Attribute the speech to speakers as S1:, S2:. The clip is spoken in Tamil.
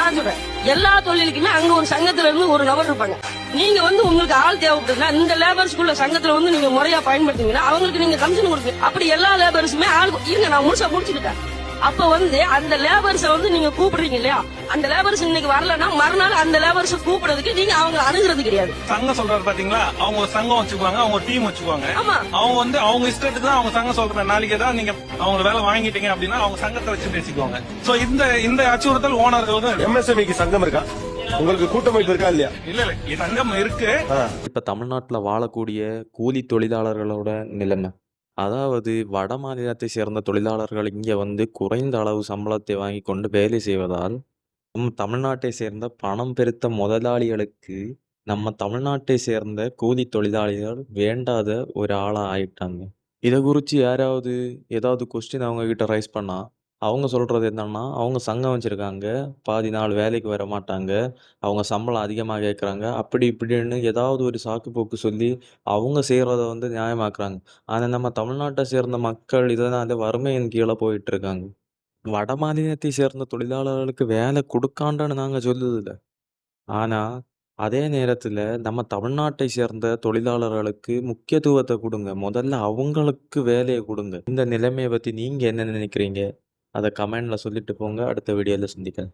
S1: நான் சொல்றேன், எல்லா தொழிலுக்குமே அங்க ஒரு சங்கத்துல இருந்து ஒரு நபர் இருப்பாங்க. நீங்க உங்களுக்கு ஆள் தேவைப்படுதுன்னா இந்த லேபர்ஸ்குள்ள சங்கத்துல நீங்க முறையா பயன்படுத்தீங்கன்னா அவங்களுக்கு நீங்க கமிஷன் கொடுப்பீங்க. அப்படி எல்லா லேபர்ஸுமே ஆள் இருங்க, நான் முடிச்சுக்கிட்டேன். அப்ப அந்த லேபர்ஸ நீங்க கூப்பிடுறீங்க இல்லையா, அந்த லேபர்ஸ் இன்னைக்கு வரலன்னா மறுநாள் அந்த லேபர்ஸ் கூப்பிடுறதுக்கு நீங்க அவங்க அணுகிறது கிடையாது.
S2: சங்கம் சொல்றாரு பாத்தீங்களா, அவங்க ஒரு சங்கம் வச்சுக்குவாங்க, அவங்க டீம் வச்சுக்குவாங்க.
S1: ஆமா,
S2: அவங்க அவங்க இஷ்டத்துக்கு தான் அவங்க சங்கம் சொல்ற நாளைக்கு ஏதாவது நீங்க அவங்க வேலை வாங்கிட்டீங்க அப்படின்னா அவங்க சங்கத்தை வச்சு பேசிக்குவாங்க. சோ இந்த அச்சுறுத்தல் ஓனர்கள்
S3: எம்எஸ்எம்இக்கு சங்கம் இருக்கா, உங்களுக்கு கூட்டமைப்பு இருக்கா இல்லையா?
S2: இல்ல சங்கம் இருக்கு.
S4: இப்ப தமிழ்நாட்டுல வாழக்கூடிய கூலி தொழிலாளர்களோட நிலைமை, அதாவது வட மாநிலத்தை சேர்ந்த தொழிலாளர்கள் இங்க குறைந்த அளவு சம்பளத்தை வாங்கி கொண்டு வேலை செய்வதால் நம்ம தமிழ்நாட்டை சேர்ந்த பணம் பெருத்த முதலாளிகளுக்கு நம்ம தமிழ்நாட்டை சேர்ந்த கூலி தொழிலாளிகள் வேண்டாத ஒரு ஆளா ஆயிட்டாங்க. இதை குறித்து யாராவது ஏதாவது கொஸ்டின் அவங்க கிட்ட ரைஸ் பண்ணா அவங்க சொல்றது என்னன்னா, அவங்க சங்கம் வச்சிருக்காங்க, பாதி நாள் வேலைக்கு வர மாட்டாங்க, அவங்க சம்பளம் அதிகமாக கேட்குறாங்க, அப்படி இப்படின்னு ஏதாவது ஒரு சாக்கு போக்கு சொல்லி அவங்க செய்கிறத நியாயமாக்குறாங்க. ஆனால் நம்ம தமிழ்நாட்டை சேர்ந்த மக்கள் இதனால வறுமையின் கீழே போயிட்டு இருக்காங்க. வட மாநிலத்தை சேர்ந்த தொழிலாளர்களுக்கு வேலை கொடுக்காண்டன்னு நாங்கள் சொல்லுதில்ல. ஆனால் அதே நேரத்தில் நம்ம தமிழ்நாட்டை சேர்ந்த தொழிலாளர்களுக்கு முக்கியத்துவத்தை கொடுங்க, முதல்ல அவங்களுக்கு வேலையை கொடுங்க. இந்த நிலைமையை பற்றி நீங்கள் என்ன நினைக்கிறீங்க? அதை கமெண்ட்ல சொல்லிட்டு போங்க. அடுத்த வீடியோவில் சந்திக்கிறேன்.